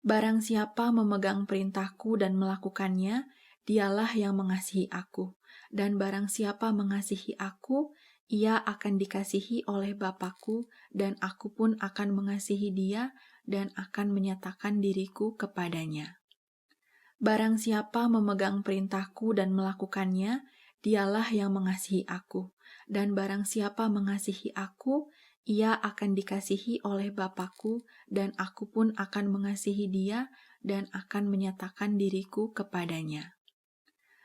Barang siapa memegang perintahku dan melakukannya, dialah yang mengasihi aku. Dan barang siapa mengasihi aku, ia akan dikasihi oleh Bapa-Ku, dan aku pun akan mengasihi dia dan akan menyatakan diriku kepadanya. Barang siapa memegang perintahku dan melakukannya, dialah yang mengasihi aku. Dan barang siapa mengasihi aku, ia akan dikasihi oleh Bapa-Ku, dan aku pun akan mengasihi dia dan akan menyatakan diriku kepadanya.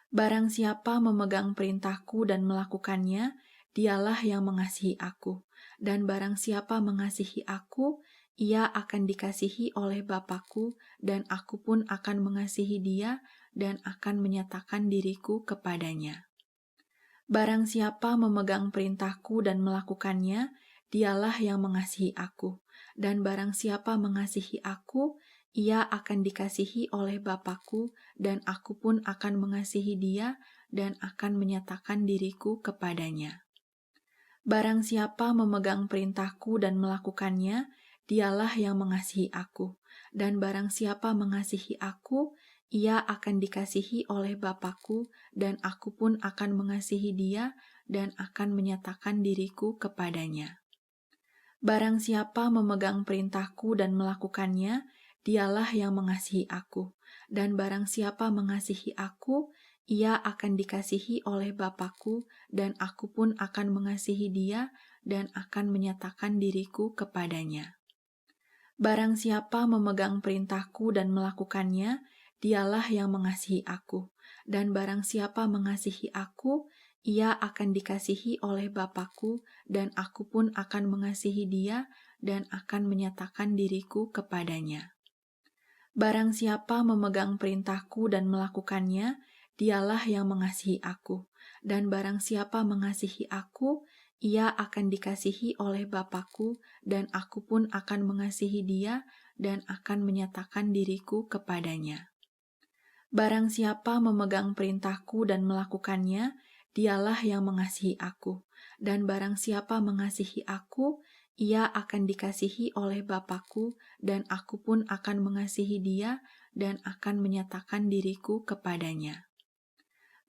Barang siapa memegang perintahku dan melakukannya, dialah yang mengasihi aku. Dan barang siapa mengasihi aku, ia akan dikasihi oleh Bapa-Ku, dan aku pun akan mengasihi dia dan akan menyatakan diriku kepadanya. Barang siapa memegang perintahku dan melakukannya, dialah yang mengasihi aku. Dan barang siapa mengasihi aku, ia akan dikasihi oleh Bapa-Ku, dan aku pun akan mengasihi dia dan akan menyatakan diriku kepadanya. Barang siapa memegang perintahku dan melakukannya, dialah yang mengasihi aku. Dan barang siapa mengasihi aku, ia akan dikasihi oleh Bapa-Ku, dan aku pun akan mengasihi dia dan akan menyatakan diriku kepadanya. Barang siapa memegang perintahku dan melakukannya, dialah yang mengasihi aku. Dan barang siapa mengasihi aku, ia akan dikasihi oleh Bapa-Ku, dan aku pun akan mengasihi dia dan akan menyatakan diriku kepadanya. Barang siapa memegang perintahku dan melakukannya, dialah yang mengasihi aku. Dan barang siapa mengasihi aku, ia akan dikasihi oleh Bapa-Ku, dan aku pun akan mengasihi dia dan akan menyatakan diriku kepadanya. Barang siapa memegang perintahku dan melakukannya, dialah yang mengasihi aku. Dan barang siapa mengasihi aku, ia akan dikasihi oleh Bapa-Ku, dan aku pun akan mengasihi dia dan akan menyatakan diriku kepadanya. Barang siapa memegang perintahku dan melakukannya, dialah yang mengasihi aku. Dan barang siapa mengasihi aku, ia akan dikasihi oleh Bapa-Ku, dan aku pun akan mengasihi dia dan akan menyatakan diriku kepadanya.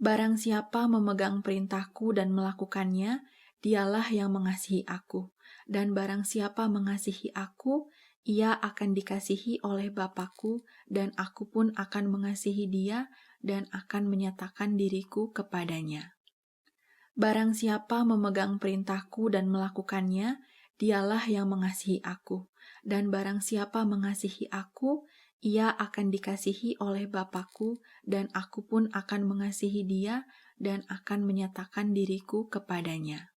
Barang siapa memegang perintahku dan melakukannya, dialah yang mengasihi aku. Dan barang siapa mengasihi aku, ia akan dikasihi oleh Bapa-Ku, dan aku pun akan mengasihi dia dan akan menyatakan diriku kepadanya. Barang siapa memegang perintahku dan melakukannya, dialah yang mengasihi aku. Dan barang siapa mengasihi aku, ia akan dikasihi oleh Bapa-Ku, dan aku pun akan mengasihi dia dan akan menyatakan diriku kepadanya.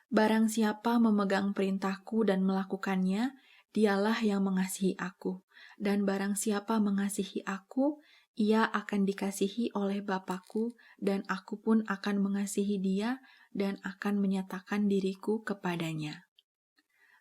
Barang siapa memegang perintahku dan melakukannya, dialah yang mengasihi aku. Dan barang siapa mengasihi aku, ia akan dikasihi oleh Bapa-Ku, dan aku pun akan mengasihi dia dan akan menyatakan diriku kepadanya.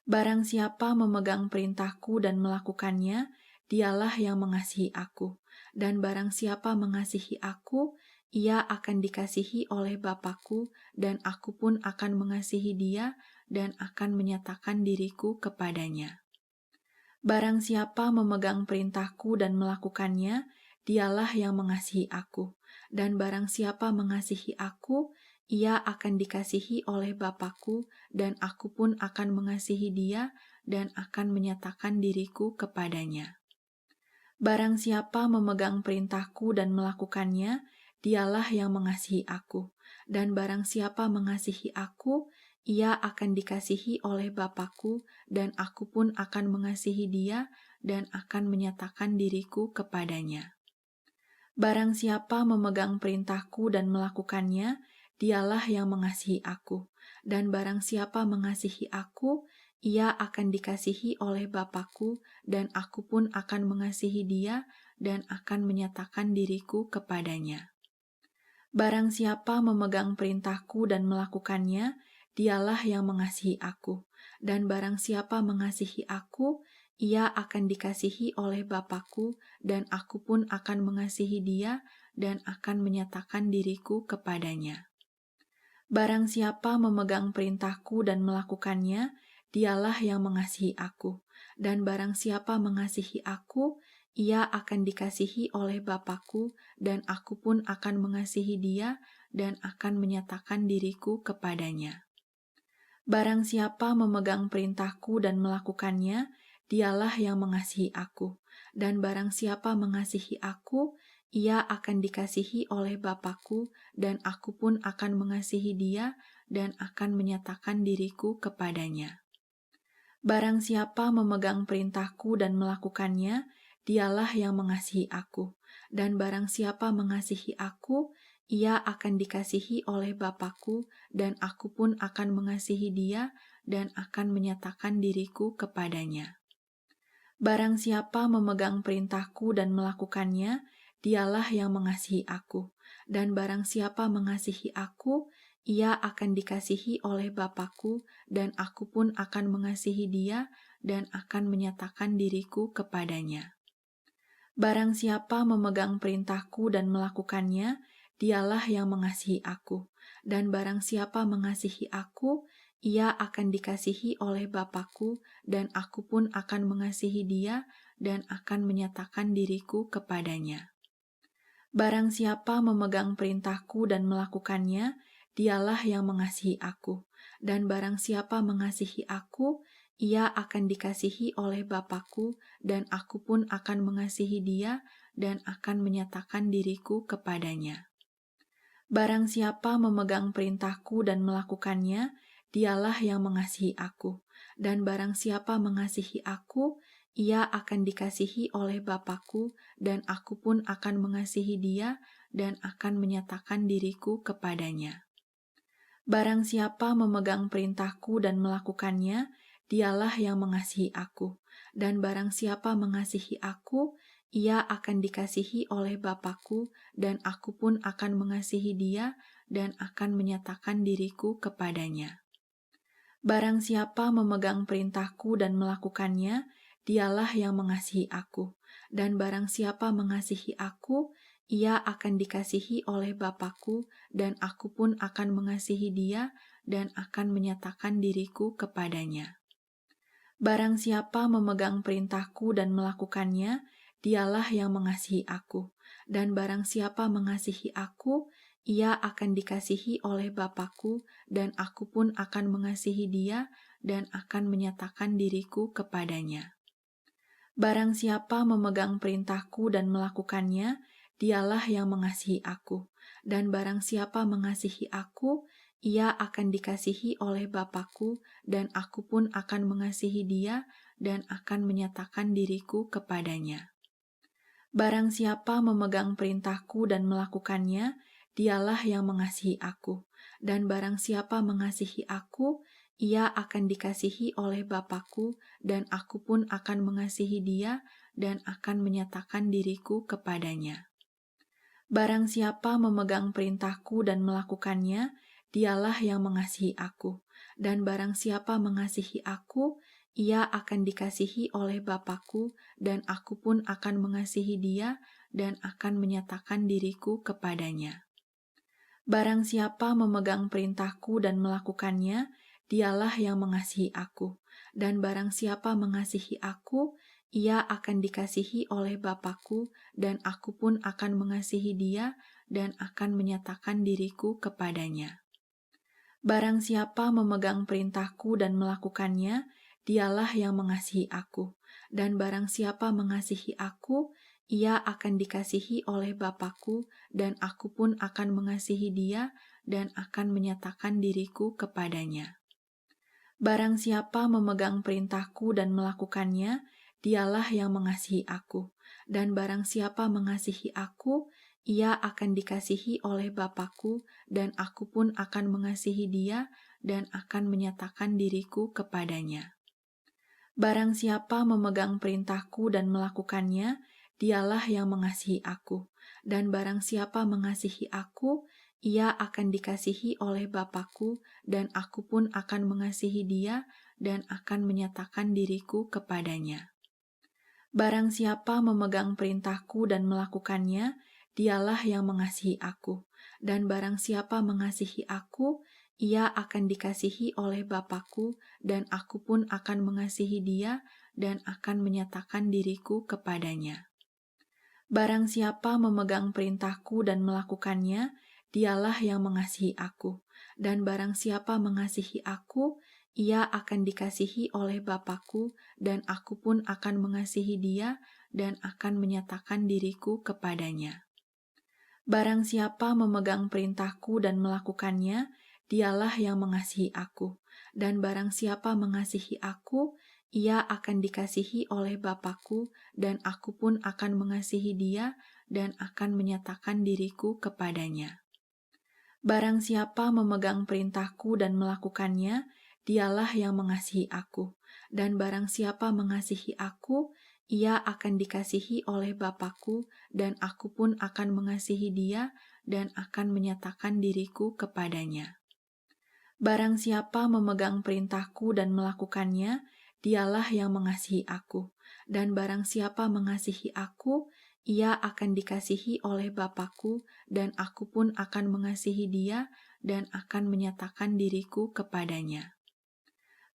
Barang siapa memegang perintahku dan melakukannya, dialah yang mengasihi aku. Dan barang siapa mengasihi aku, ia akan dikasihi oleh Bapa-Ku, dan aku pun akan mengasihi dia dan akan menyatakan diriku kepadanya. Barang siapa memegang perintahku dan melakukannya, dialah yang mengasihi aku. Dan barang siapa mengasihi aku, ia akan dikasihi oleh Bapa-Ku, dan aku pun akan mengasihi dia dan akan menyatakan diriku kepadanya. Barang siapa memegang perintahku dan melakukannya, dialah yang mengasihi aku. Dan barang siapa mengasihi aku, ia akan dikasihi oleh Bapa-Ku, dan aku pun akan mengasihi dia dan akan menyatakan diriku kepadanya. Barang siapa memegang perintahku dan melakukannya, dialah yang mengasihi aku. Dan barang siapa mengasihi aku, ia akan dikasihi oleh Bapa-Ku, dan aku pun akan mengasihi dia dan akan menyatakan diriku kepadanya. Barang siapa memegang perintahku dan melakukannya, dialah yang mengasihi aku. Dan barang siapa mengasihi aku, ia akan dikasihi oleh Bapa-Ku, dan aku pun akan mengasihi dia dan akan menyatakan diriku kepadanya. Barang siapa memegang perintahku dan melakukannya, dialah yang mengasihi aku. Dan barang siapa mengasihi aku, ia akan dikasihi oleh Bapa-Ku, dan Aku pun akan mengasihi dia dan akan menyatakan diriku kepadanya. Barang siapa memegang perintahku dan melakukannya, dialah yang mengasihi aku. Dan barang siapa mengasihi aku, ia akan dikasihi oleh Bapa-Ku, dan Aku pun akan mengasihi dia dan akan menyatakan diriku kepadanya. Barang siapa memegang perintahku dan melakukannya, dialah yang mengasihi aku. Dan barang siapa mengasihi aku, ia akan dikasihi oleh Bapa-Ku, dan Aku pun akan mengasihi dia dan akan menyatakan diriku kepadanya. Barang siapa memegang perintahku dan melakukannya, dialah yang mengasihi aku. Dan barang siapa mengasihi aku, ia akan dikasihi oleh Bapa-Ku, dan Aku pun akan mengasihi dia dan akan menyatakan diriku kepadanya. Barang siapa memegang perintahku dan melakukannya, dialah yang mengasihi aku. Dan barang siapa mengasihi aku, ia akan dikasihi oleh Bapa-Ku, dan Aku pun akan mengasihi dia dan akan menyatakan diriku kepadanya. Barang siapa memegang perintahku dan melakukannya, dialah yang mengasihi aku. Dan barang siapa mengasihi aku, ia akan dikasihi oleh Bapa-Ku, dan Aku pun akan mengasihi dia dan akan menyatakan diriku kepadanya. Barang siapa memegang perintahku dan melakukannya, dialah yang mengasihi aku. Dan barang siapa mengasihi aku, ia akan dikasihi oleh Bapa-Ku, dan Aku pun akan mengasihi dia dan akan menyatakan diriku kepadanya. Barang siapa memegang perintahku dan melakukannya, dialah yang mengasihi aku. Dan barang siapa mengasihi aku, ia akan dikasihi oleh Bapa-Ku, dan Aku pun akan mengasihi dia dan akan menyatakan diriku kepadanya. Barang siapa memegang perintahku dan melakukannya, dialah yang mengasihi aku. Dan barang siapa mengasihi aku, ia akan dikasihi oleh Bapa-Ku, dan Aku pun akan mengasihi dia dan akan menyatakan diriku kepadanya. Barang siapa memegang perintahku dan melakukannya, dialah yang mengasihi aku. Dan barang siapa mengasihi aku, ia akan dikasihi oleh Bapa-Ku, dan Aku pun akan mengasihi dia dan akan menyatakan diriku kepadanya. Barang siapa memegang perintahku dan melakukannya, dialah yang mengasihi aku. Dan barang siapa mengasihi aku, ia akan dikasihi oleh Bapa-Ku, dan Aku pun akan mengasihi dia dan akan menyatakan diriku kepadanya. Barang siapa memegang perintahku dan melakukannya, dialah yang mengasihi aku. Dan barang siapa mengasihi aku, ia akan dikasihi oleh Bapa-Ku, dan Aku pun akan mengasihi dia dan akan menyatakan diriku kepadanya. Barang siapa memegang perintahku dan melakukannya, dialah yang mengasihi aku. Dan barang siapa mengasihi aku, ia akan dikasihi oleh Bapa-Ku, dan Aku pun akan mengasihi dia dan akan menyatakan diriku kepadanya. Barang siapa memegang perintahku dan melakukannya, dialah yang mengasihi aku. Dan barang siapa mengasihi aku, ia akan dikasihi oleh Bapa-Ku, dan Aku pun akan mengasihi dia dan akan menyatakan diriku kepadanya. Barang siapa memegang perintahku dan melakukannya, dialah yang mengasihi aku. Dan barang siapa mengasihi aku, ia akan dikasihi oleh Bapa-Ku, dan Aku pun akan mengasihi dia dan akan menyatakan diriku kepadanya. Barang siapa memegang perintahku dan melakukannya, dialah yang mengasihi aku. Dan barang siapa mengasihi aku, ia akan dikasihi oleh Bapa-Ku, dan Aku pun akan mengasihi dia dan akan menyatakan diriku kepadanya. Barang siapa memegang perintahku dan melakukannya, dialah yang mengasihi aku. Dan barang siapa mengasihi aku, ia akan dikasihi oleh Bapa-Ku, dan Aku pun akan mengasihi dia dan akan menyatakan diriku kepadanya. Barang siapa memegang perintahku dan melakukannya, dialah yang mengasihi aku. Dan barang siapa mengasihi aku, ia akan dikasihi oleh Bapa-Ku, dan Aku pun akan mengasihi dia dan akan menyatakan diriku kepadanya. Barang siapa memegang perintahku dan melakukannya, dialah yang mengasihi aku. Dan barang siapa mengasihi aku, ia akan dikasihi oleh Bapa-Ku, dan aku pun akan mengasihi dia dan akan menyatakan diriku kepadanya. Barang siapa memegang perintahku dan melakukannya, dialah yang mengasihi aku. Dan barang siapa mengasihi aku, ia akan dikasihi oleh Bapa-Ku, dan aku pun akan mengasihi dia dan akan menyatakan diriku kepadanya. Barang siapa memegang perintahku dan melakukannya, dialah yang mengasihi aku. Dan barang siapa mengasihi aku, ia akan dikasihi oleh Bapa-Ku, dan aku pun akan mengasihi dia dan akan menyatakan diriku kepadanya. Barang siapa memegang perintahku dan melakukannya, dialah yang mengasihi aku. Dan barang siapa mengasihi aku, ia akan dikasihi oleh Bapa-Ku, dan aku pun akan mengasihi dia dan akan menyatakan diriku kepadanya.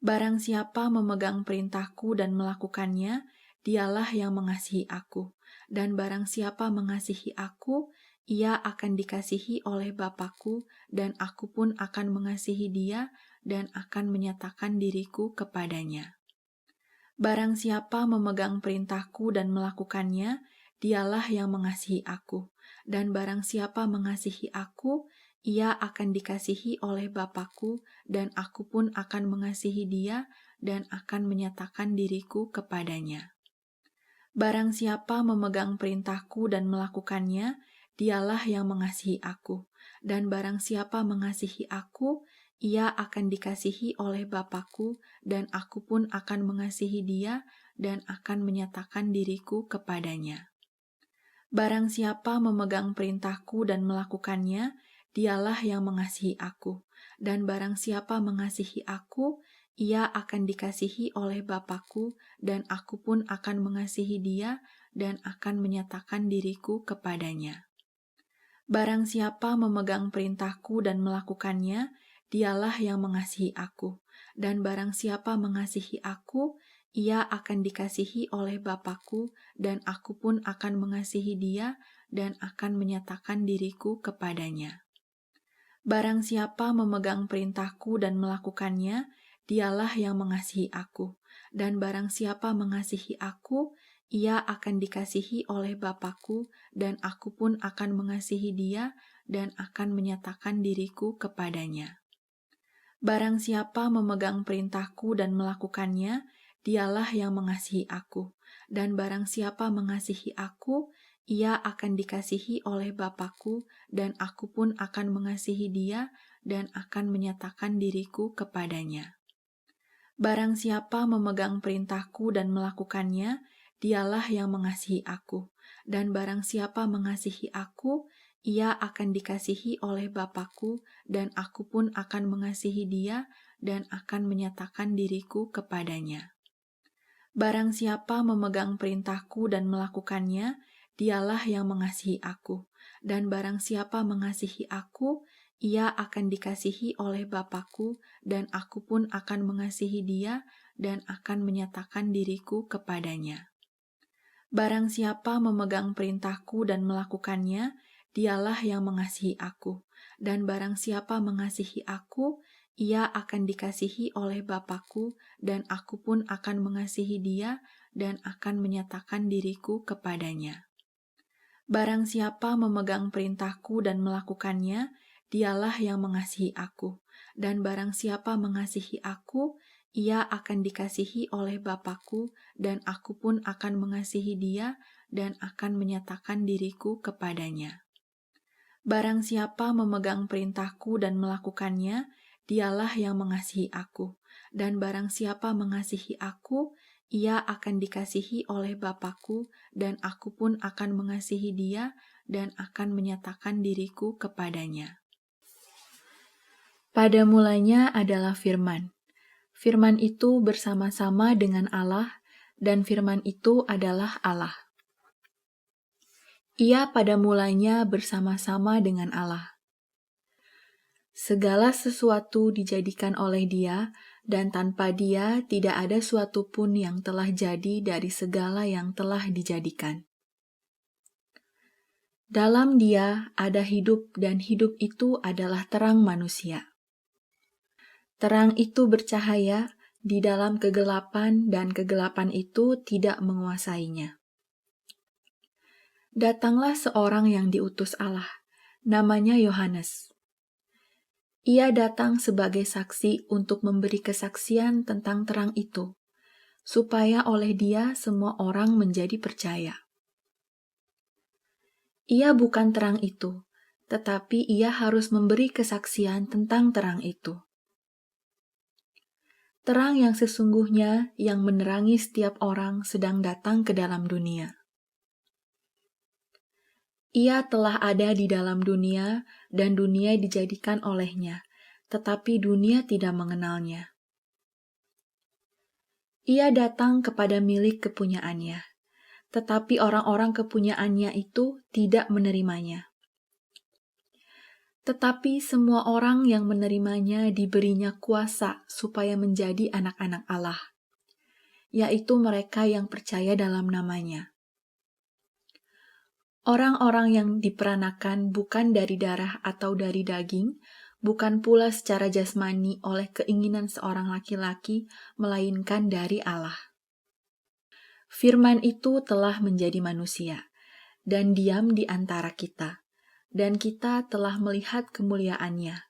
Barang siapa memegang perintahku dan melakukannya, dialah yang mengasihi aku. Dan barang siapa mengasihi aku, ia akan dikasihi oleh Bapa-Ku, dan aku pun akan mengasihi dia dan akan menyatakan diriku kepadanya. Barang siapa memegang perintahku dan melakukannya, dialah yang mengasihi aku. Dan barang siapa mengasihi aku, ia akan dikasihi oleh Bapa-Ku, dan aku pun akan mengasihi dia dan akan menyatakan diriku kepadanya. Barang siapa memegang perintahku dan melakukannya, dialah yang mengasihi aku. Dan barang siapa mengasihi aku, ia akan dikasihi oleh Bapa-Ku, dan aku pun akan mengasihi dia dan akan menyatakan diriku kepadanya. Barang siapa memegang perintahku dan melakukannya, dialah yang mengasihi aku. Dan barang siapa mengasihi aku, ia akan dikasihi oleh Bapa-Ku, dan aku pun akan mengasihi dia dan akan menyatakan diriku kepadanya. Barang siapa memegang perintahku dan melakukannya, dialah yang mengasihi aku. Dan barang siapa mengasihi aku, ia akan dikasihi oleh Bapa-Ku, dan aku pun akan mengasihi dia dan akan menyatakan diriku kepadanya. Barang siapa memegang perintahku dan melakukannya, dialah yang mengasihi aku. Dan barang siapa mengasihi aku, ia akan dikasihi oleh Bapa-Ku, dan aku pun akan mengasihi dia dan akan menyatakan diriku kepadanya. Barang siapa memegang perintahku dan melakukannya, dialah yang mengasihi aku. Dan barang siapa mengasihi aku, ia akan dikasihi oleh Bapa-Ku, dan aku pun akan mengasihi dia dan akan menyatakan diriku kepadanya. Barang siapa memegang perintahku dan melakukannya, dialah yang mengasihi aku. Dan barang siapa mengasihi aku, ia akan dikasihi oleh Bapa-Ku, dan aku pun akan mengasihi dia dan akan menyatakan diriku kepadanya. Barang siapa memegang perintahku dan melakukannya, dialah yang mengasihi aku. Dan barang siapa mengasihi aku, ia akan dikasihi oleh Bapa-Ku, dan aku pun akan mengasihi dia dan akan menyatakan diriku kepadanya. Barang siapa memegang perintahku dan melakukannya, dialah yang mengasihi aku. Dan barang siapa mengasihi aku, ia akan dikasihi oleh Bapa-Ku, dan aku pun akan mengasihi dia dan akan menyatakan diriku kepadanya. Barang siapa memegang perintahku dan melakukannya, dialah yang mengasihi aku. Dan barang siapa mengasihi aku, ia akan dikasihi oleh Bapa-Ku, dan aku pun akan mengasihi dia dan akan menyatakan diriku kepadanya. Barang siapa memegang perintahku dan melakukannya, dialah yang mengasihi aku. Dan barang siapa mengasihi aku, ia akan dikasihi oleh Bapa-Ku, dan aku pun akan mengasihi dia dan akan menyatakan diriku kepadanya. Pada mulanya adalah Firman. Firman itu bersama-sama dengan Allah, dan Firman itu adalah Allah. Ia pada mulanya bersama-sama dengan Allah. Segala sesuatu dijadikan oleh Dia, dan tanpa Dia tidak ada suatu pun yang telah jadi dari segala yang telah dijadikan. Dalam Dia ada hidup dan hidup itu adalah terang manusia. Terang itu bercahaya di dalam kegelapan dan kegelapan itu tidak menguasainya. Datanglah seorang yang diutus Allah, namanya Yohanes. Ia datang sebagai saksi untuk memberi kesaksian tentang terang itu, supaya oleh Dia semua orang menjadi percaya. Ia bukan terang itu, tetapi ia harus memberi kesaksian tentang terang itu. Terang yang sesungguhnya yang menerangi setiap orang sedang datang ke dalam dunia. Ia telah ada di dalam dunia dan dunia dijadikan olehnya, tetapi dunia tidak mengenalnya. Ia datang kepada milik kepunyaannya, tetapi orang-orang kepunyaannya itu tidak menerimanya. Tetapi semua orang yang menerimanya diberinya kuasa supaya menjadi anak-anak Allah, yaitu mereka yang percaya dalam namanya. Orang-orang yang diperanakan bukan dari darah atau dari daging, bukan pula secara jasmani oleh keinginan seorang laki-laki, melainkan dari Allah. Firman itu telah menjadi manusia, dan diam di antara kita. Dan kita telah melihat kemuliaannya,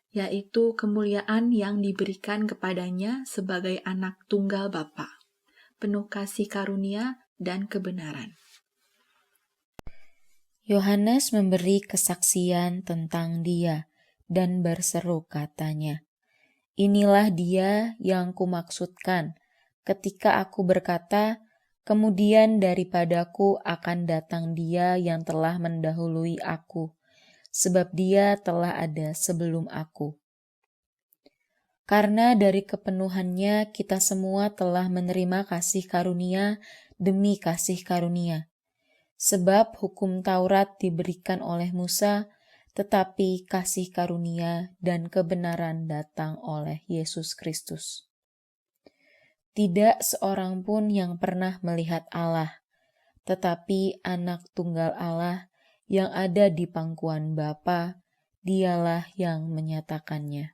yaitu kemuliaan yang diberikan kepadanya sebagai anak tunggal Bapa, penuh kasih karunia dan kebenaran. Yohanes memberi kesaksian tentang Dia dan berseru katanya, "Inilah Dia yang kumaksudkan ketika aku berkata, kemudian daripadaku akan datang Dia yang telah mendahului aku, sebab Dia telah ada sebelum aku." Karena dari kepenuhannya kita semua telah menerima kasih karunia demi kasih karunia. Sebab hukum Taurat diberikan oleh Musa, tetapi kasih karunia dan kebenaran datang oleh Yesus Kristus. Tidak seorang pun yang pernah melihat Allah, tetapi anak tunggal Allah yang ada di pangkuan Bapa, Dialah yang menyatakannya.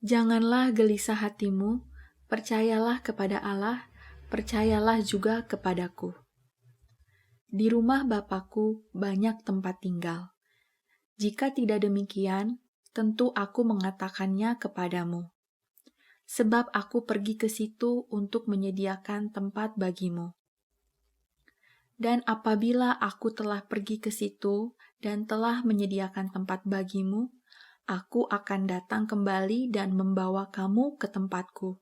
Janganlah gelisah hatimu, percayalah kepada Allah, percayalah juga kepadaku. Di rumah Bapakku banyak tempat tinggal. Jika tidak demikian, tentu aku mengatakannya kepadamu. Sebab aku pergi ke situ untuk menyediakan tempat bagimu. Dan apabila aku telah pergi ke situ dan telah menyediakan tempat bagimu, aku akan datang kembali dan membawa kamu ke tempatku,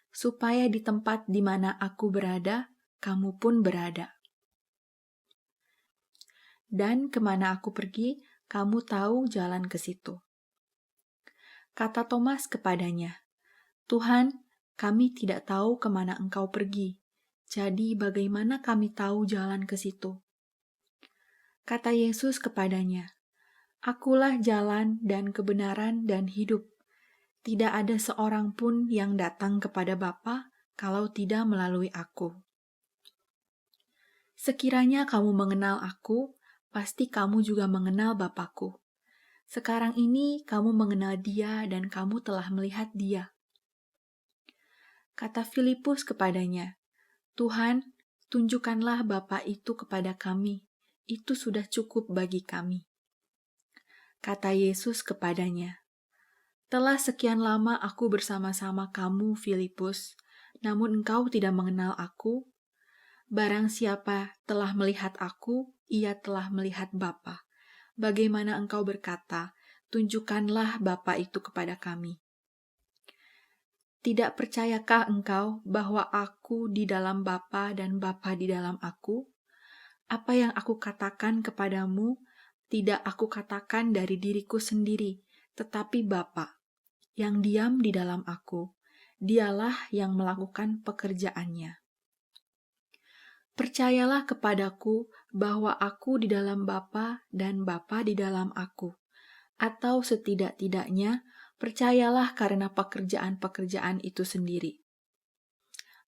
supaya di tempat di mana aku berada, kamu pun berada. Dan kemana aku pergi, kamu tahu jalan ke situ. Kata Thomas kepadanya, Tuhan, kami tidak tahu kemana engkau pergi, jadi bagaimana kami tahu jalan ke situ? Kata Yesus kepadanya, Akulah jalan dan kebenaran dan hidup. Tidak ada seorang pun yang datang kepada Bapa kalau tidak melalui aku. Sekiranya kamu mengenal aku, pasti kamu juga mengenal Bapakku. Sekarang ini kamu mengenal Dia dan kamu telah melihat Dia. Kata Filipus kepadanya, Tuhan, tunjukkanlah Bapa itu kepada kami, itu sudah cukup bagi kami. Kata Yesus kepadanya, telah sekian lama aku bersama-sama kamu, Filipus, namun engkau tidak mengenal aku. Barang siapa telah melihat aku, ia telah melihat Bapa. Bagaimana engkau berkata, tunjukkanlah Bapa itu kepada kami. Tidak percayakah engkau bahwa aku di dalam Bapa dan Bapa di dalam aku? Apa yang aku katakan kepadamu, tidak aku katakan dari diriku sendiri, tetapi Bapa, yang diam di dalam aku, Dialah yang melakukan pekerjaannya. Percayalah kepadaku bahwa aku di dalam Bapa dan Bapa di dalam aku, atau setidak-tidaknya percayalah karena pekerjaan-pekerjaan itu sendiri.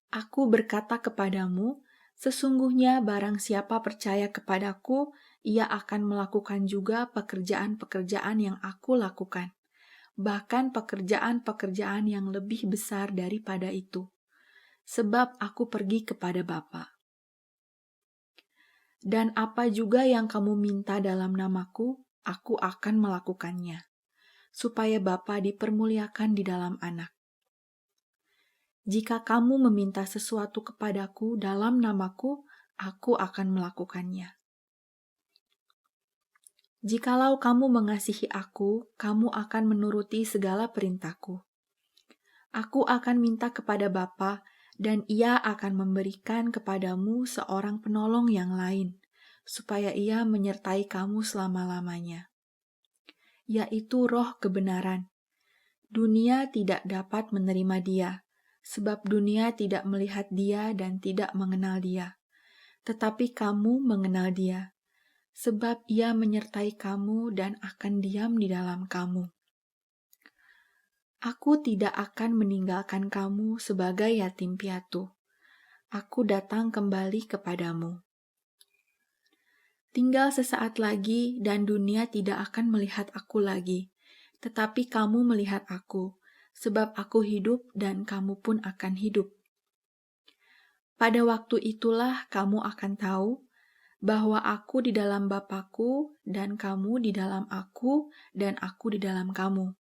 Aku berkata kepadamu, Sesungguhnya barang siapa percaya kepadaku, ia akan melakukan juga pekerjaan-pekerjaan yang aku lakukan, bahkan pekerjaan-pekerjaan yang lebih besar daripada itu, sebab aku pergi kepada Bapa. Dan apa juga yang kamu minta dalam namaku, aku akan melakukannya, supaya Bapa dipermuliakan di dalam Anak. Jika kamu meminta sesuatu kepadaku dalam namaku, aku akan melakukannya. Jikalau kamu mengasihi aku, kamu akan menuruti segala perintahku. Aku akan minta kepada Bapa, dan Ia akan memberikan kepadamu seorang penolong yang lain, supaya Ia menyertai kamu selama-lamanya, yaitu Roh kebenaran. Dunia tidak dapat menerima Dia, sebab dunia tidak melihat Dia dan tidak mengenal Dia. Tetapi kamu mengenal Dia, sebab Ia menyertai kamu dan akan diam di dalam kamu. Aku tidak akan meninggalkan kamu sebagai yatim piatu. Aku datang kembali kepadamu. Tinggal sesaat lagi dan dunia tidak akan melihat aku lagi, tetapi kamu melihat aku, sebab aku hidup dan kamu pun akan hidup. Pada waktu itulah kamu akan tahu bahwa aku di dalam Bapa-Ku dan kamu di dalam aku dan aku di dalam kamu.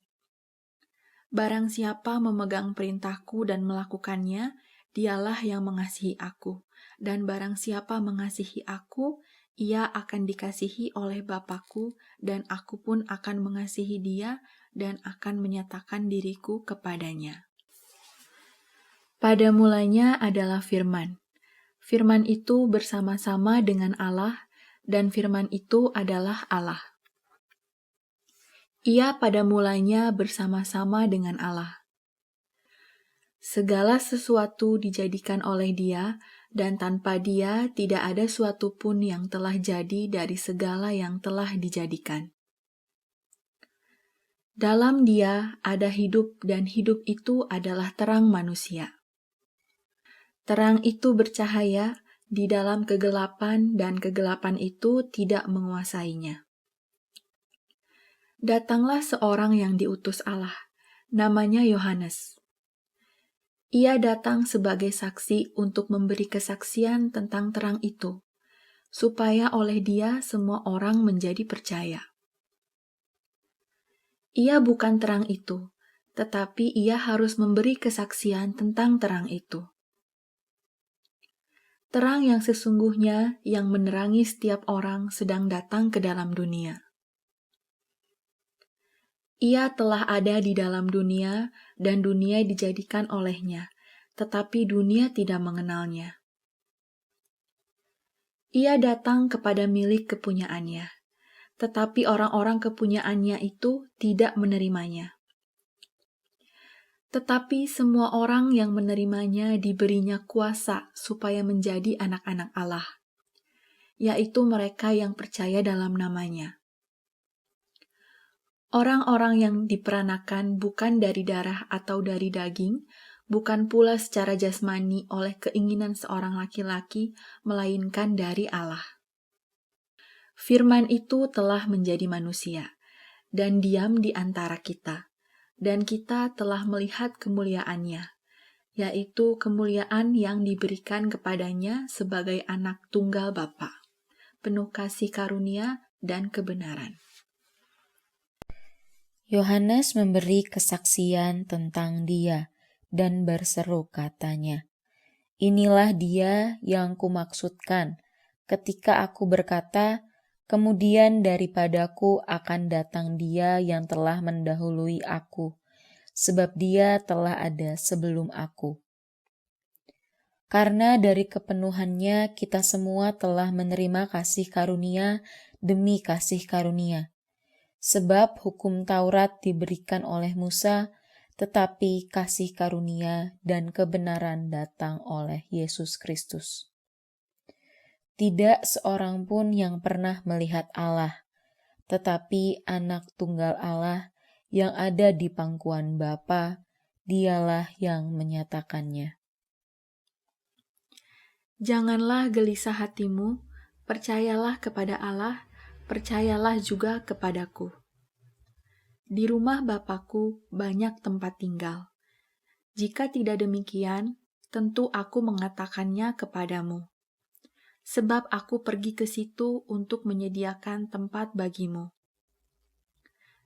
Barang siapa memegang perintahku dan melakukannya, dialah yang mengasihi aku. Dan barang siapa mengasihi aku, ia akan dikasihi oleh Bapa-Ku, dan aku pun akan mengasihi dia dan akan menyatakan diriku kepadanya. Pada mulanya adalah Firman. Firman itu bersama-sama dengan Allah, dan Firman itu adalah Allah. Ia pada mulanya bersama-sama dengan Allah. Segala sesuatu dijadikan oleh Dia, dan tanpa Dia tidak ada suatu pun yang telah jadi dari segala yang telah dijadikan. Dalam Dia ada hidup, dan hidup itu adalah terang manusia. Terang itu bercahaya di dalam kegelapan, dan kegelapan itu tidak menguasainya. Datanglah seorang yang diutus Allah, namanya Yohanes. Ia datang sebagai saksi untuk memberi kesaksian tentang terang itu, supaya oleh dia semua orang menjadi percaya. Ia bukan terang itu, tetapi ia harus memberi kesaksian tentang terang itu. Terang yang sesungguhnya yang menerangi setiap orang sedang datang ke dalam dunia. Ia telah ada di dalam dunia, dan dunia dijadikan olehnya, tetapi dunia tidak mengenalnya. Ia datang kepada milik kepunyaannya, tetapi orang-orang kepunyaannya itu tidak menerimanya. Tetapi semua orang yang menerimanya diberinya kuasa supaya menjadi anak-anak Allah, yaitu mereka yang percaya dalam namanya. Orang-orang yang diperanakan bukan dari darah atau dari daging, bukan pula secara jasmani oleh keinginan seorang laki-laki, melainkan dari Allah. Firman itu telah menjadi manusia, dan diam di antara kita, dan kita telah melihat kemuliaannya, yaitu kemuliaan yang diberikan kepadanya sebagai anak tunggal Bapa, penuh kasih karunia dan kebenaran. Yohanes memberi kesaksian tentang Dia dan berseru katanya, "Inilah Dia yang kumaksudkan ketika aku berkata, kemudian daripadaku akan datang Dia yang telah mendahului aku, sebab Dia telah ada sebelum aku." Karena dari kepenuhannya kita semua telah menerima kasih karunia demi kasih karunia. Sebab hukum Taurat diberikan oleh Musa, tetapi kasih karunia dan kebenaran datang oleh Yesus Kristus. Tidak seorang pun yang pernah melihat Allah, tetapi Anak Tunggal Allah yang ada di pangkuan Bapa, Dialah yang menyatakannya. Janganlah gelisah hatimu, percayalah kepada Allah, percayalah juga kepadaku. Di rumah Bapakku banyak tempat tinggal. Jika tidak demikian, tentu aku mengatakannya kepadamu. Sebab aku pergi ke situ untuk menyediakan tempat bagimu.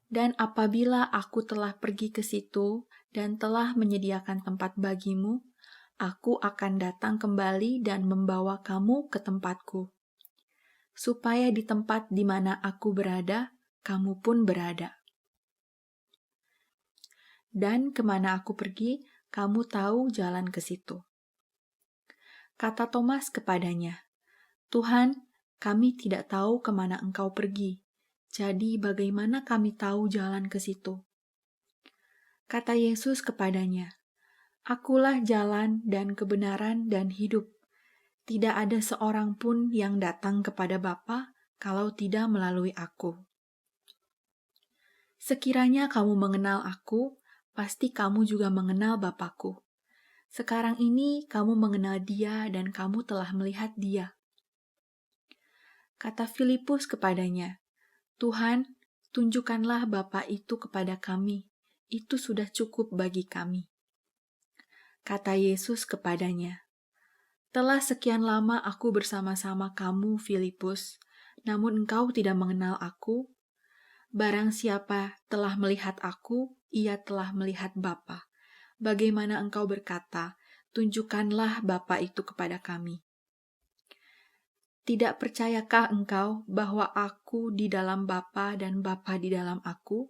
Dan apabila aku telah pergi ke situ dan telah menyediakan tempat bagimu, aku akan datang kembali dan membawa kamu ke tempatku, supaya di tempat di mana aku berada, kamu pun berada. Dan kemana aku pergi, kamu tahu jalan ke situ. Kata Thomas kepadanya, Tuhan, kami tidak tahu kemana engkau pergi, jadi bagaimana kami tahu jalan ke situ? Kata Yesus kepadanya, Akulah jalan dan kebenaran dan hidup. Tidak ada seorang pun yang datang kepada Bapa kalau tidak melalui aku. Sekiranya kamu mengenal aku, pasti kamu juga mengenal Bapakku. Sekarang ini kamu mengenal Dia dan kamu telah melihat Dia. Kata Filipus kepadanya, Tuhan, tunjukkanlah Bapa itu kepada kami. Itu sudah cukup bagi kami. Kata Yesus kepadanya, Telah sekian lama aku bersama-sama kamu, Filipus, namun engkau tidak mengenal aku. Barang siapa telah melihat aku, ia telah melihat Bapa. Bagaimana engkau berkata, tunjukkanlah Bapa itu kepada kami. Tidak percayakah engkau bahwa aku di dalam Bapa dan Bapa di dalam aku?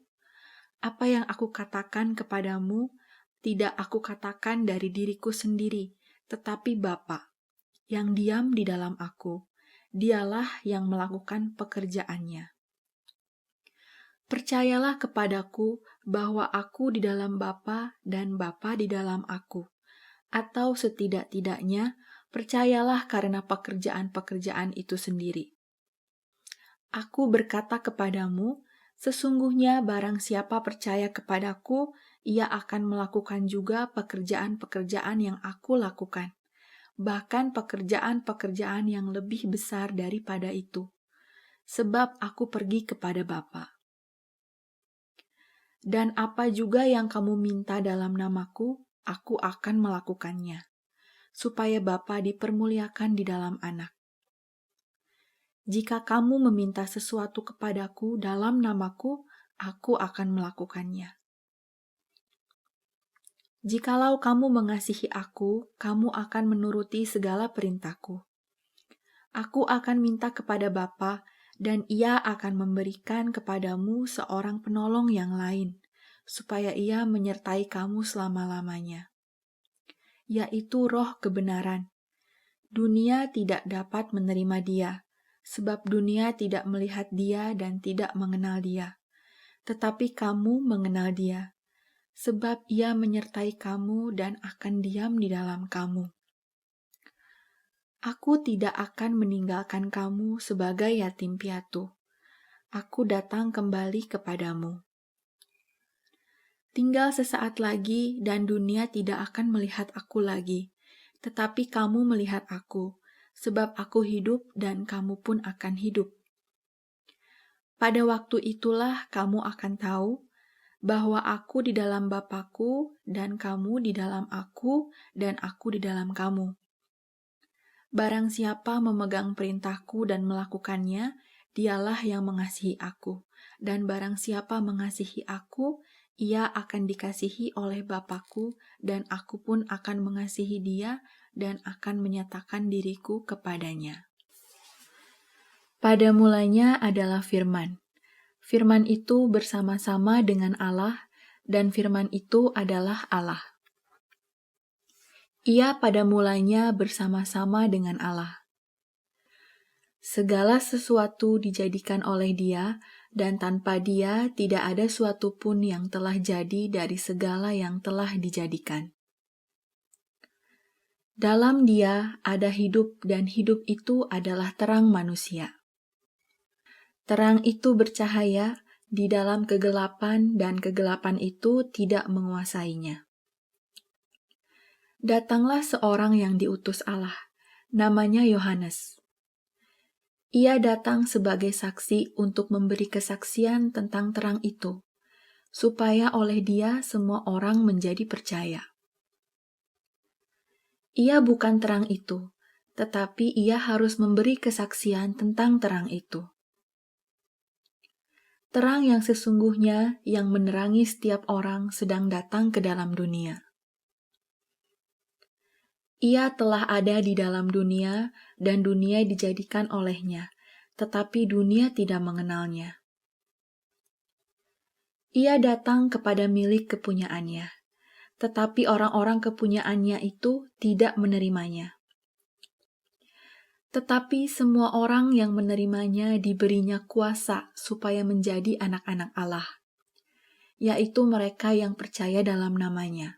Apa yang aku katakan kepadamu, tidak aku katakan dari diriku sendiri, tetapi Bapa yang diam di dalam aku, dialah yang melakukan pekerjaannya. Percayalah kepadaku bahwa aku di dalam Bapa dan Bapa di dalam aku, atau setidak-tidaknya percayalah karena pekerjaan-pekerjaan itu sendiri. Aku berkata kepadamu, sesungguhnya barang siapa percaya kepadaku, ia akan melakukan juga pekerjaan-pekerjaan yang aku lakukan. Bahkan pekerjaan-pekerjaan yang lebih besar daripada itu, sebab aku pergi kepada Bapa. Dan apa juga yang kamu minta dalam namaku, aku akan melakukannya, supaya Bapa dipermuliakan di dalam Anak. Jika kamu meminta sesuatu kepadaku dalam namaku, aku akan melakukannya. Jikalau kamu mengasihi aku, kamu akan menuruti segala perintahku. Aku akan minta kepada Bapa, dan Ia akan memberikan kepadamu seorang penolong yang lain, supaya Ia menyertai kamu selama-lamanya, yaitu Roh kebenaran. Dunia tidak dapat menerima Dia, sebab dunia tidak melihat Dia dan tidak mengenal Dia. Tetapi kamu mengenal Dia, sebab Ia menyertai kamu dan akan diam di dalam kamu. Aku tidak akan meninggalkan kamu sebagai yatim piatu. Aku datang kembali kepadamu. Tinggal sesaat lagi dan dunia tidak akan melihat aku lagi, tetapi kamu melihat aku, sebab aku hidup dan kamu pun akan hidup. Pada waktu itulah kamu akan tahu bahwa aku di dalam Bapakku dan kamu di dalam aku dan aku di dalam kamu. Barang siapa memegang perintahku dan melakukannya, dialah yang mengasihi aku. Dan barang siapa mengasihi aku, ia akan dikasihi oleh Bapakku, dan aku pun akan mengasihi dia dan akan menyatakan diriku kepadanya. Pada mulanya adalah Firman. Firman itu bersama-sama dengan Allah, dan Firman itu adalah Allah. Ia pada mulanya bersama-sama dengan Allah. Segala sesuatu dijadikan oleh Dia, dan tanpa Dia tidak ada suatu pun yang telah jadi dari segala yang telah dijadikan. Dalam Dia ada hidup, dan hidup itu adalah terang manusia. Terang itu bercahaya di dalam kegelapan, dan kegelapan itu tidak menguasainya. Datanglah seorang yang diutus Allah, Namanya Yohanes. Ia datang sebagai saksi untuk memberi kesaksian tentang terang itu, supaya oleh dia semua orang menjadi percaya. Ia bukan terang itu, tetapi ia harus memberi kesaksian tentang terang itu. Terang yang sesungguhnya yang menerangi setiap orang sedang datang ke dalam dunia. Ia telah ada di dalam dunia, dan dunia dijadikan olehnya, tetapi dunia tidak mengenalnya. Ia datang kepada milik kepunyaannya, tetapi orang-orang kepunyaannya itu tidak menerimanya. Tetapi semua orang yang menerimanya diberinya kuasa supaya menjadi anak-anak Allah, yaitu mereka yang percaya dalam namanya.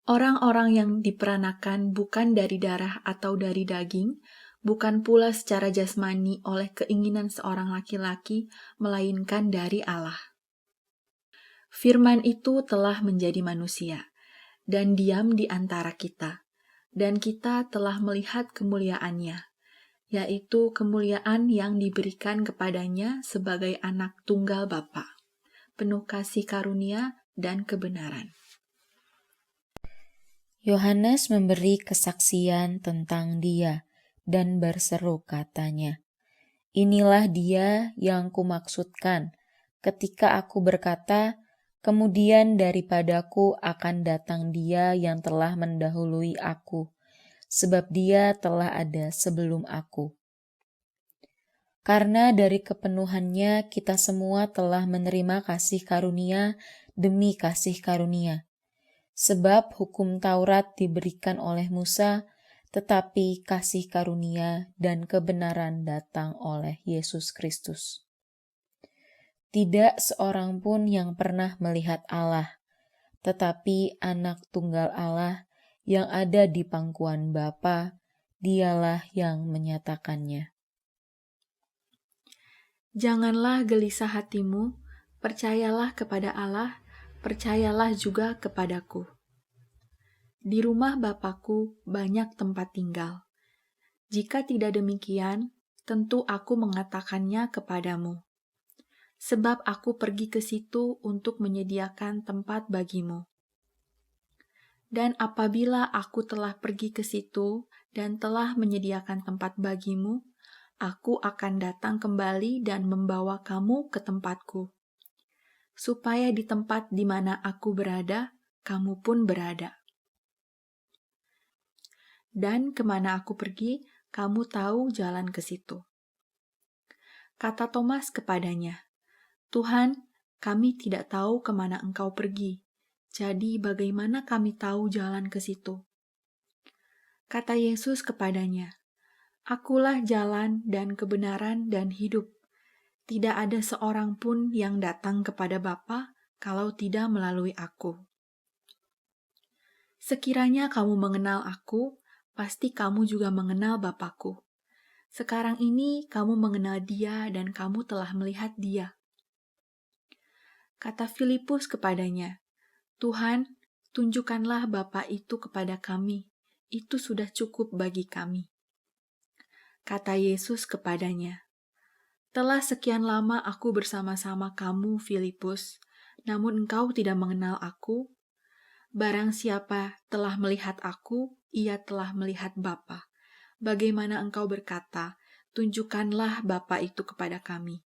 Orang-orang yang diperanakan bukan dari darah atau dari daging, bukan pula secara jasmani oleh keinginan seorang laki-laki, melainkan dari Allah. Firman itu telah menjadi manusia, dan diam di antara kita, dan kita telah melihat kemuliaannya, yaitu kemuliaan yang diberikan kepadanya sebagai anak tunggal Bapa, penuh kasih karunia dan kebenaran. Yohanes memberi kesaksian tentang dia dan berseru katanya, "Inilah dia yang kumaksudkan ketika aku berkata, kemudian daripadaku akan datang dia yang telah mendahului aku, sebab dia telah ada sebelum aku." Karena dari kepenuhannya kita semua telah menerima kasih karunia demi kasih karunia. Sebab hukum Taurat diberikan oleh Musa, tetapi kasih karunia dan kebenaran datang oleh Yesus Kristus. Tidak seorang pun yang pernah melihat Allah, tetapi anak tunggal Allah yang ada di pangkuan Bapa, dialah yang menyatakannya. Janganlah gelisah hatimu, percayalah kepada Allah, percayalah juga kepadaku. Di rumah Bapakku banyak tempat tinggal. Jika tidak demikian, tentu aku mengatakannya kepadamu. Sebab aku pergi ke situ untuk menyediakan tempat bagimu. Dan apabila aku telah pergi ke situ dan telah menyediakan tempat bagimu, aku akan datang kembali dan membawa kamu ke tempatku, supaya di tempat di mana aku berada, kamu pun berada. Dan kemana aku pergi, kamu tahu jalan ke situ. Kata Thomas kepadanya, "Tuhan, kami tidak tahu kemana engkau pergi, jadi bagaimana kami tahu jalan ke situ?" Kata Yesus kepadanya, "Akulah jalan dan kebenaran dan hidup. Tidak ada seorang pun yang datang kepada Bapa kalau tidak melalui aku. Sekiranya kamu mengenal aku, pasti kamu juga mengenal Bapakku. Sekarang ini kamu mengenal Dia dan kamu telah melihat Dia." Kata Filipus kepadanya, "Tuhan, tunjukkanlah Bapa itu kepada kami. Itu sudah cukup bagi kami." Kata Yesus kepadanya, "Telah sekian lama aku bersama-sama kamu, Filipus, namun engkau tidak mengenal aku. Barang siapa telah melihat aku, ia telah melihat Bapa. Bagaimana engkau berkata, 'Tunjukkanlah Bapa itu kepada kami'?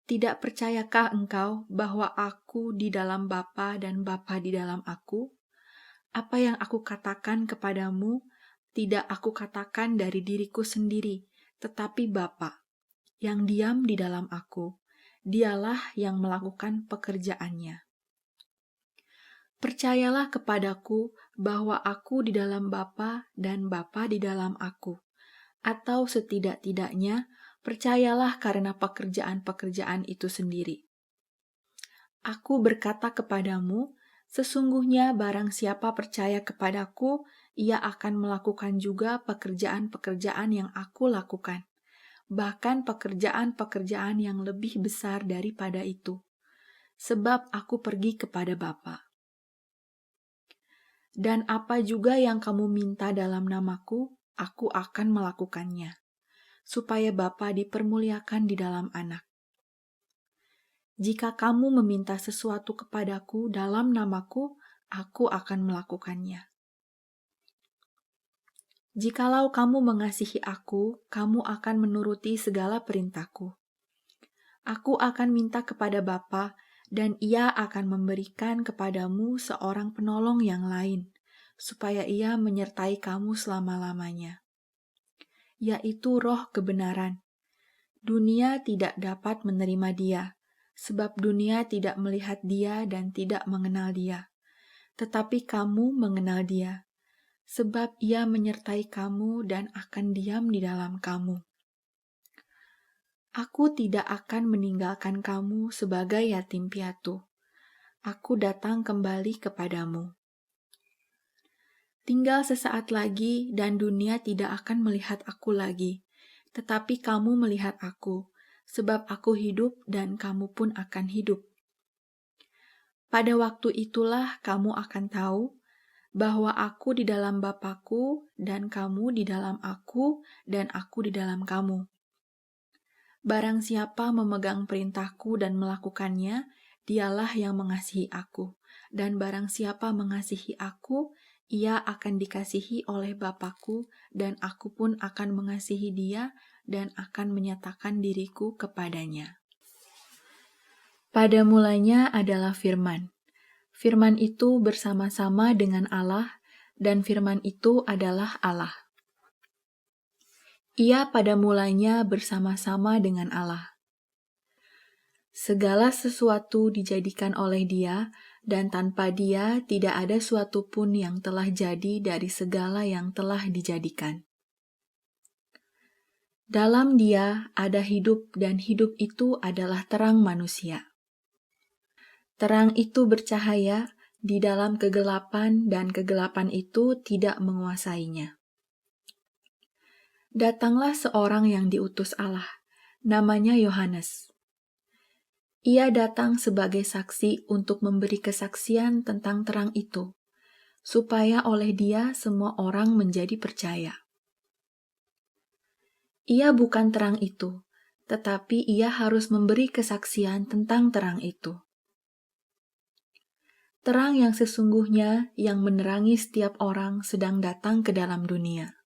Tidak percayakah engkau bahwa aku di dalam Bapa dan Bapa di dalam aku? Apa yang aku katakan kepadamu, tidak aku katakan dari diriku sendiri, tetapi Bapa yang diam di dalam aku, dialah yang melakukan pekerjaannya. Percayalah kepadaku bahwa aku di dalam Bapa dan Bapa di dalam aku, atau setidak-tidaknya percayalah karena pekerjaan-pekerjaan itu sendiri. Aku berkata kepadamu, sesungguhnya barang siapa percaya kepadaku, ia akan melakukan juga pekerjaan-pekerjaan yang aku lakukan, bahkan pekerjaan-pekerjaan yang lebih besar daripada itu, sebab aku pergi kepada Bapa. Dan apa juga yang kamu minta dalam namaku, aku akan melakukannya, supaya Bapa dipermuliakan di dalam Anak. Jika kamu meminta sesuatu kepadaku dalam namaku, aku akan melakukannya. Jikalau kamu mengasihi aku, kamu akan menuruti segala perintahku. Aku akan minta kepada Bapa, dan Ia akan memberikan kepadamu seorang penolong yang lain, supaya Ia menyertai kamu selama-lamanya, yaitu Roh kebenaran. Dunia tidak dapat menerima Dia, sebab dunia tidak melihat Dia dan tidak mengenal Dia. Tetapi kamu mengenal Dia, sebab Ia menyertai kamu dan akan diam di dalam kamu. Aku tidak akan meninggalkan kamu sebagai yatim piatu. Aku datang kembali kepadamu. Tinggal sesaat lagi dan dunia tidak akan melihat aku lagi, tetapi kamu melihat aku, sebab aku hidup dan kamu pun akan hidup. Pada waktu itulah kamu akan tahu bahwa aku di dalam Bapa-Ku dan kamu di dalam aku dan aku di dalam kamu. Barang siapa memegang perintahku dan melakukannya, dialah yang mengasihi aku. Dan barang siapa mengasihi aku, ia akan dikasihi oleh Bapa-Ku, dan aku pun akan mengasihi dia dan akan menyatakan diriku kepadanya. Pada mulanya adalah firman. Firman itu bersama-sama dengan Allah, dan firman itu adalah Allah. Ia pada mulanya bersama-sama dengan Allah. Segala sesuatu dijadikan oleh Dia, dan tanpa Dia tidak ada suatu pun yang telah jadi dari segala yang telah dijadikan. Dalam Dia ada hidup, dan hidup itu adalah terang manusia. Terang itu bercahaya di dalam kegelapan, dan kegelapan itu tidak menguasainya. Datanglah seorang yang diutus Allah, namanya Yohanes. Ia datang sebagai saksi untuk memberi kesaksian tentang terang itu, supaya oleh dia semua orang menjadi percaya. Ia bukan terang itu, tetapi ia harus memberi kesaksian tentang terang itu. Terang yang sesungguhnya yang menerangi setiap orang sedang datang ke dalam dunia.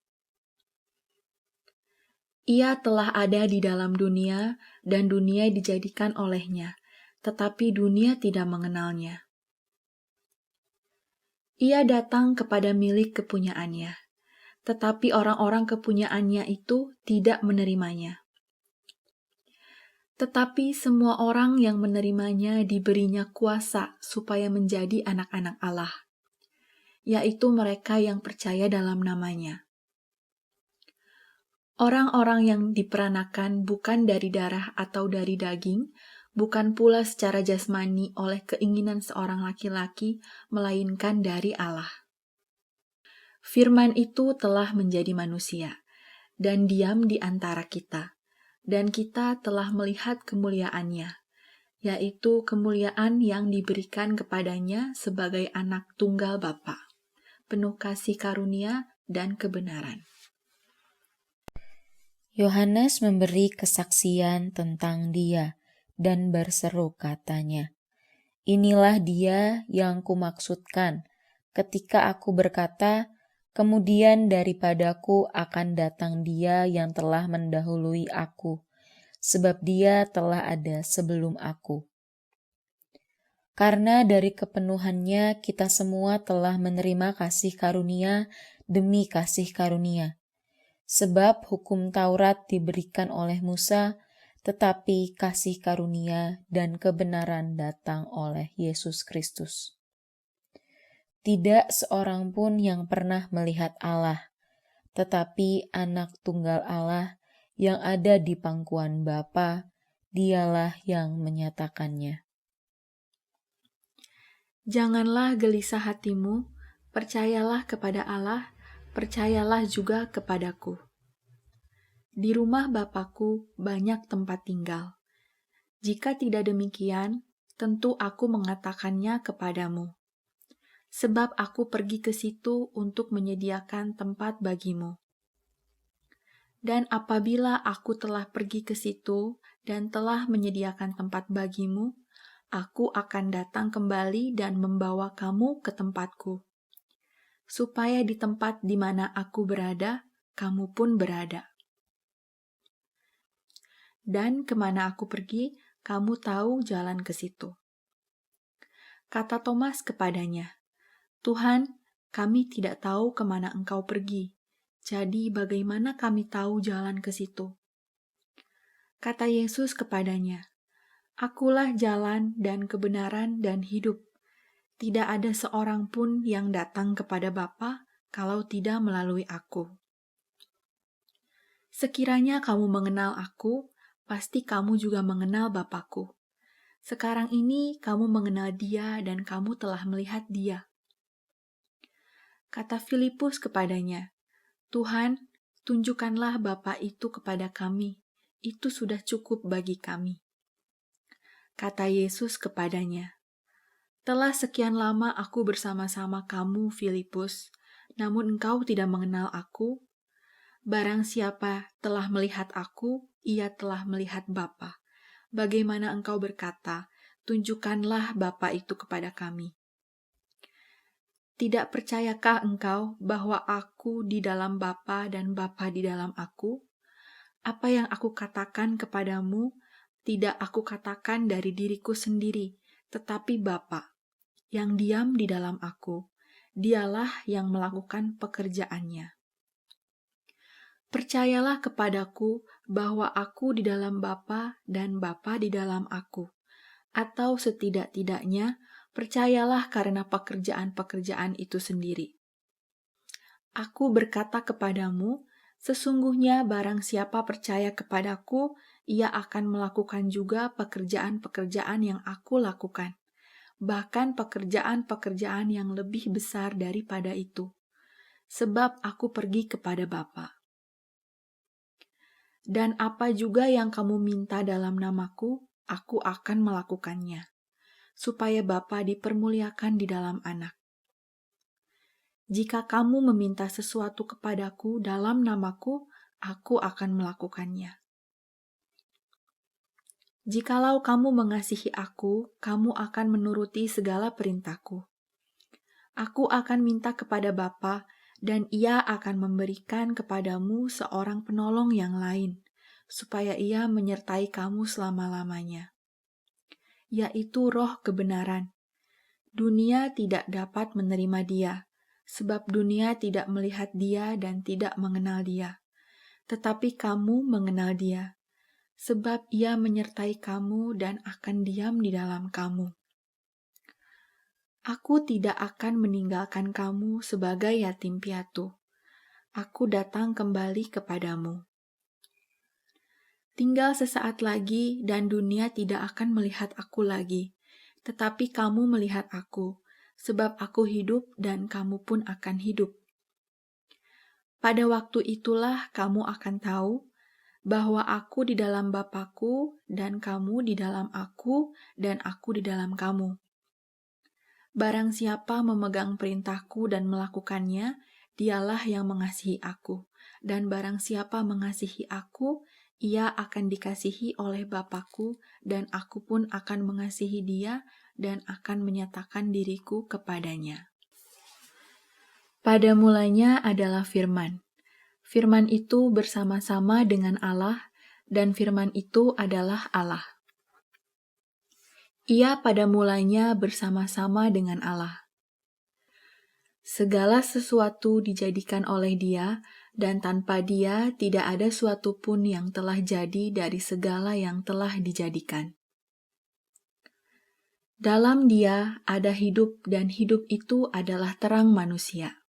Ia telah ada di dalam dunia, dan dunia dijadikan olehnya, tetapi dunia tidak mengenalnya. Ia datang kepada milik kepunyaannya, tetapi orang-orang kepunyaannya itu tidak menerimanya. Tetapi semua orang yang menerimanya diberinya kuasa supaya menjadi anak-anak Allah, yaitu mereka yang percaya dalam namanya. Orang-orang yang diperanakan bukan dari darah atau dari daging, bukan pula secara jasmani oleh keinginan seorang laki-laki, melainkan dari Allah. Firman itu telah menjadi manusia, dan diam di antara kita, dan kita telah melihat kemuliaannya, yaitu kemuliaan yang diberikan kepadanya sebagai anak tunggal Bapa, penuh kasih karunia dan kebenaran. Yohanes memberi kesaksian tentang Dia dan berseru katanya, "Inilah Dia yang kumaksudkan ketika aku berkata, kemudian daripadaku akan datang Dia yang telah mendahului aku, sebab Dia telah ada sebelum aku." Karena dari kepenuhannya kita semua telah menerima kasih karunia demi kasih karunia. Sebab hukum Taurat diberikan oleh Musa, tetapi kasih karunia dan kebenaran datang oleh Yesus Kristus. Tidak seorang pun yang pernah melihat Allah, tetapi Anak Tunggal Allah yang ada di pangkuan Bapa, Dialah yang menyatakannya. Janganlah gelisah hatimu, percayalah kepada Allah, percayalah juga kepadaku. Di rumah Bapa-Ku banyak tempat tinggal. Jika tidak demikian, tentu aku mengatakannya kepadamu. sebab aku pergi ke situ untuk menyediakan tempat bagimu. Dan apabila aku telah pergi ke situ dan telah menyediakan tempat bagimu, aku akan datang kembali dan membawa kamu ke tempatku, supaya di tempat di mana aku berada, kamu pun berada. Dan kemana aku pergi, kamu tahu jalan ke situ. Kata Thomas kepadanya, Tuhan, kami tidak tahu kemana engkau pergi. Jadi bagaimana kami tahu jalan ke situ? Kata Yesus kepadanya, Akulah jalan dan kebenaran dan hidup. Tidak ada seorang pun yang datang kepada Bapa kalau tidak melalui aku. Sekiranya kamu mengenal aku, pasti kamu juga mengenal Bapa-Ku. Sekarang ini kamu mengenal Dia dan kamu telah melihat Dia. Kata Filipus kepadanya, Tuhan, tunjukkanlah Bapa itu kepada kami, itu sudah cukup bagi kami. Kata Yesus kepadanya, telah sekian lama aku bersama-sama kamu, Filipus, namun engkau tidak mengenal aku. Barang siapa telah melihat aku, ia telah melihat Bapa. Bagaimana engkau berkata, tunjukkanlah Bapa itu kepada kami. Tidak percayakah engkau bahwa aku di dalam Bapa dan Bapa di dalam aku? Apa yang aku katakan kepadamu, tidak aku katakan dari diriku sendiri, tetapi Bapa, yang diam di dalam aku, dialah yang melakukan pekerjaannya. Percayalah kepadaku bahwa aku di dalam Bapa dan Bapa di dalam aku, atau setidak-tidaknya percayalah karena pekerjaan-pekerjaan itu sendiri. Aku berkata kepadamu, sesungguhnya barang siapa percaya kepadaku, ia akan melakukan juga pekerjaan-pekerjaan yang aku lakukan, bahkan pekerjaan-pekerjaan yang lebih besar daripada itu, sebab aku pergi kepada Bapa. Dan apa juga yang kamu minta dalam namaku, aku akan melakukannya, supaya Bapa dipermuliakan di dalam Anak. Jika kamu meminta sesuatu kepadaku dalam namaku, aku akan melakukannya. Jikalau kamu mengasihi aku, kamu akan menuruti segala perintahku. Aku akan minta kepada Bapa, dan Ia akan memberikan kepadamu seorang penolong yang lain, supaya Ia menyertai kamu selama-lamanya, yaitu Roh kebenaran. Dunia tidak dapat menerima Dia, sebab dunia tidak melihat Dia dan tidak mengenal Dia. Tetapi kamu mengenal Dia, sebab Ia menyertai kamu dan akan diam di dalam kamu. Aku tidak akan meninggalkan kamu sebagai yatim piatu. Aku datang kembali kepadamu. Tinggal sesaat lagi dan dunia tidak akan melihat aku lagi, tetapi kamu melihat aku, sebab aku hidup dan kamu pun akan hidup. Pada waktu itulah kamu akan tahu bahwa aku di dalam Bapa-Ku dan kamu di dalam aku dan aku di dalam kamu. Barang siapa memegang perintahku dan melakukannya, dialah yang mengasihi aku. Dan barang siapa mengasihi aku, ia akan dikasihi oleh Bapa-Ku, dan aku pun akan mengasihi dia dan akan menyatakan diriku kepadanya. Pada mulanya adalah Firman. Firman itu bersama-sama dengan Allah, dan Firman itu adalah Allah. Ia pada mulanya bersama-sama dengan Allah. Segala sesuatu dijadikan oleh Dia, dan tanpa Dia tidak ada suatu pun yang telah jadi dari segala yang telah dijadikan. Dalam Dia ada hidup, dan hidup itu adalah terang manusia.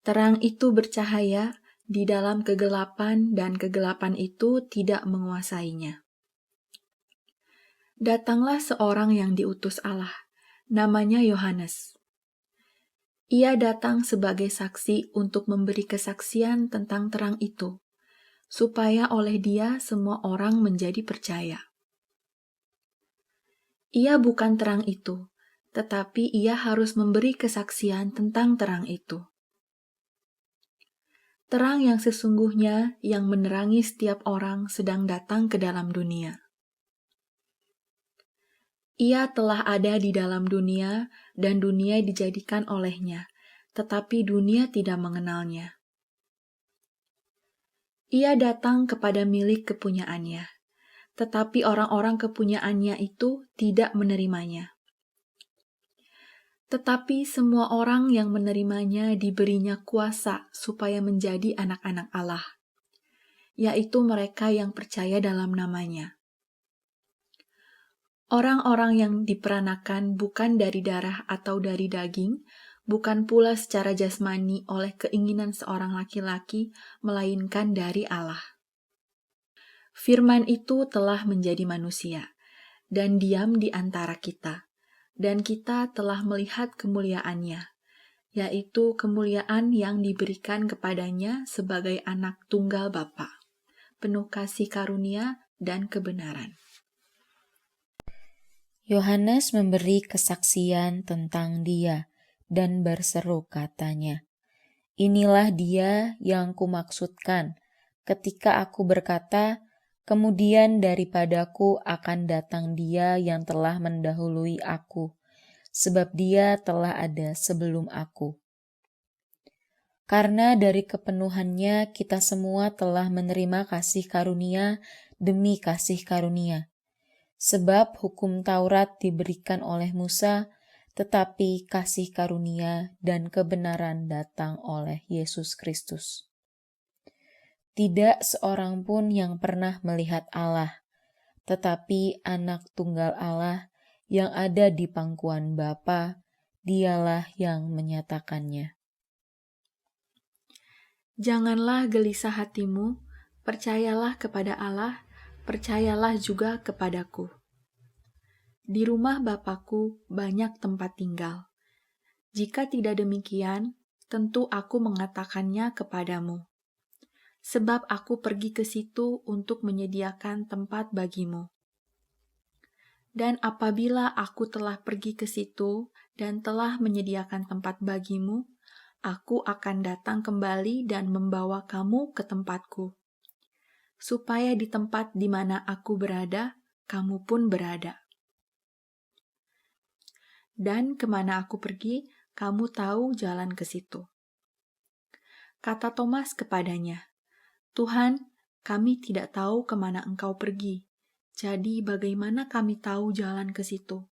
Terang itu bercahaya di dalam kegelapan, dan kegelapan itu tidak menguasainya. Datanglah seorang yang diutus Allah, namanya Yohanes. Ia datang sebagai saksi untuk memberi kesaksian tentang terang itu, supaya oleh dia semua orang menjadi percaya. Ia bukan terang itu, tetapi ia harus memberi kesaksian tentang terang itu. Terang yang sesungguhnya yang menerangi setiap orang sedang datang ke dalam dunia. Ia telah ada di dalam dunia, dan dunia dijadikan olehnya, tetapi dunia tidak mengenalnya. Ia datang kepada milik kepunyaannya, tetapi orang-orang kepunyaannya itu tidak menerimanya. Tetapi semua orang yang menerimanya diberinya kuasa supaya menjadi anak-anak Allah, yaitu mereka yang percaya dalam namanya. Orang-orang yang diperanakan bukan dari darah atau dari daging, bukan pula secara jasmani oleh keinginan seorang laki-laki, melainkan dari Allah. Firman itu telah menjadi manusia, dan diam di antara kita, dan kita telah melihat kemuliaannya, yaitu kemuliaan yang diberikan kepadanya sebagai anak tunggal Bapa, penuh kasih karunia dan kebenaran. Yohanes memberi kesaksian tentang Dia dan berseru katanya, "Inilah Dia yang kumaksudkan ketika aku berkata, kemudian daripadaku akan datang Dia yang telah mendahului aku, sebab Dia telah ada sebelum aku." Karena dari kepenuhannya kita semua telah menerima kasih karunia demi kasih karunia. Sebab hukum Taurat diberikan oleh Musa, tetapi kasih karunia dan kebenaran datang oleh Yesus Kristus. Tidak seorang pun yang pernah melihat Allah, tetapi Anak Tunggal Allah yang ada di pangkuan Bapa, Dialah yang menyatakannya. Janganlah gelisah hatimu, percayalah kepada Allah, percayalah juga kepadaku. Di rumah Bapakku banyak tempat tinggal. Jika tidak demikian, tentu aku mengatakannya kepadamu. Sebab aku pergi ke situ untuk menyediakan tempat bagimu. Dan apabila aku telah pergi ke situ dan telah menyediakan tempat bagimu, aku akan datang kembali dan membawa kamu ke tempatku, supaya di tempat di mana aku berada, kamu pun berada. Dan kemana aku pergi, kamu tahu jalan ke situ. Kata Thomas kepadanya, "Tuhan, kami tidak tahu kemana engkau pergi, jadi bagaimana kami tahu jalan ke situ?"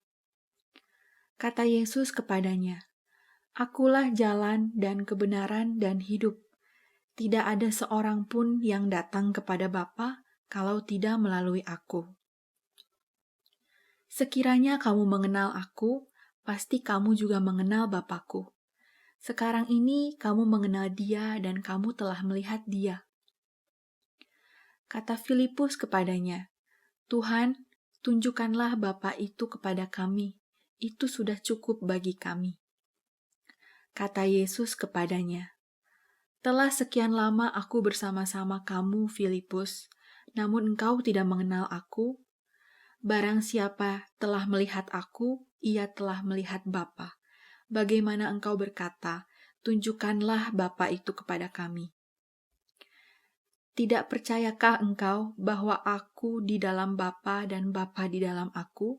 Kata Yesus kepadanya, "Akulah jalan dan kebenaran dan hidup. Tidak ada seorang pun yang datang kepada Bapa kalau tidak melalui aku. Sekiranya kamu mengenal aku, pasti kamu juga mengenal Bapakku. Sekarang ini kamu mengenal Dia dan kamu telah melihat Dia." Kata Filipus kepadanya, "Tuhan, tunjukkanlah Bapa itu kepada kami, itu sudah cukup bagi kami." Kata Yesus kepadanya, "Telah sekian lama aku bersama-sama kamu, Filipus, namun engkau tidak mengenal aku? Barang siapa telah melihat aku, ia telah melihat Bapa. Bagaimana engkau berkata, tunjukkanlah Bapa itu kepada kami? Tidak percayakah engkau bahwa aku di dalam Bapa dan Bapa di dalam aku?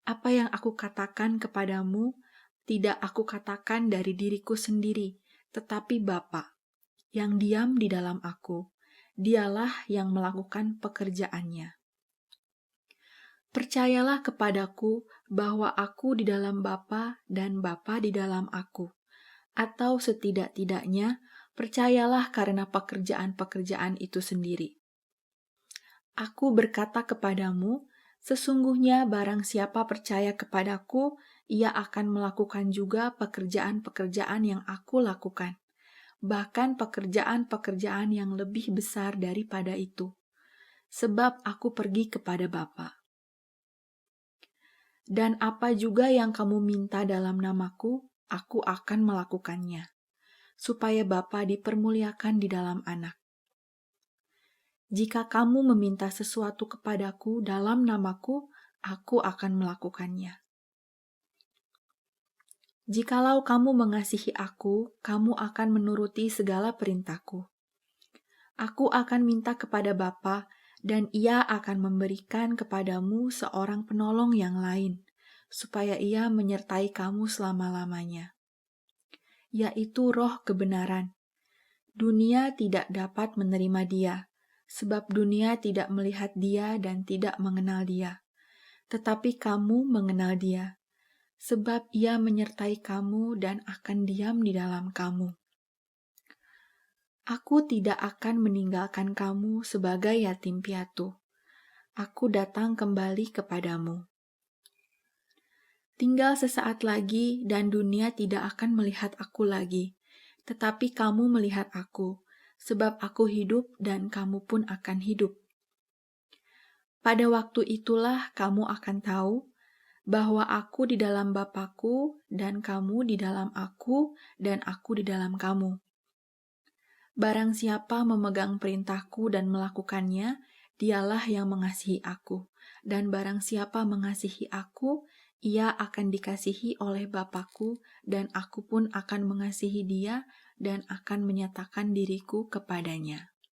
Apa yang aku katakan kepadamu, tidak aku katakan dari diriku sendiri, tetapi Bapa yang diam di dalam aku, Dialah yang melakukan pekerjaannya. Percayalah kepadaku bahwa aku di dalam Bapa dan Bapa di dalam aku, atau setidak-tidaknya percayalah karena pekerjaan-pekerjaan itu sendiri. Aku berkata kepadamu, sesungguhnya barang siapa percaya kepadaku, ia akan melakukan juga pekerjaan-pekerjaan yang aku lakukan, bahkan pekerjaan-pekerjaan yang lebih besar daripada itu, sebab aku pergi kepada Bapa. Dan apa juga yang kamu minta dalam namaku, aku akan melakukannya, supaya Bapa dipermuliakan di dalam Anak. Jika kamu meminta sesuatu kepadaku dalam namaku, aku akan melakukannya. Jikalau kamu mengasihi aku, kamu akan menuruti segala perintahku. Aku akan minta kepada Bapa, dan Ia akan memberikan kepadamu seorang penolong yang lain, supaya Ia menyertai kamu selama-lamanya, yaitu Roh kebenaran. Dunia tidak dapat menerima Dia, sebab dunia tidak melihat Dia dan tidak mengenal Dia. Tetapi kamu mengenal Dia, sebab Ia menyertai kamu dan akan diam di dalam kamu. Aku tidak akan meninggalkan kamu sebagai yatim piatu. Aku datang kembali kepadamu. Tinggal sesaat lagi dan dunia tidak akan melihat aku lagi, tetapi kamu melihat aku, sebab aku hidup dan kamu pun akan hidup. Pada waktu itulah kamu akan tahu bahwa aku di dalam Bapa-Ku dan kamu di dalam aku dan aku di dalam kamu. Barang siapa memegang perintahku dan melakukannya, dialah yang mengasihi aku. Dan barang siapa mengasihi aku, ia akan dikasihi oleh Bapa-Ku, dan aku pun akan mengasihi dia dan akan menyatakan diriku kepadanya.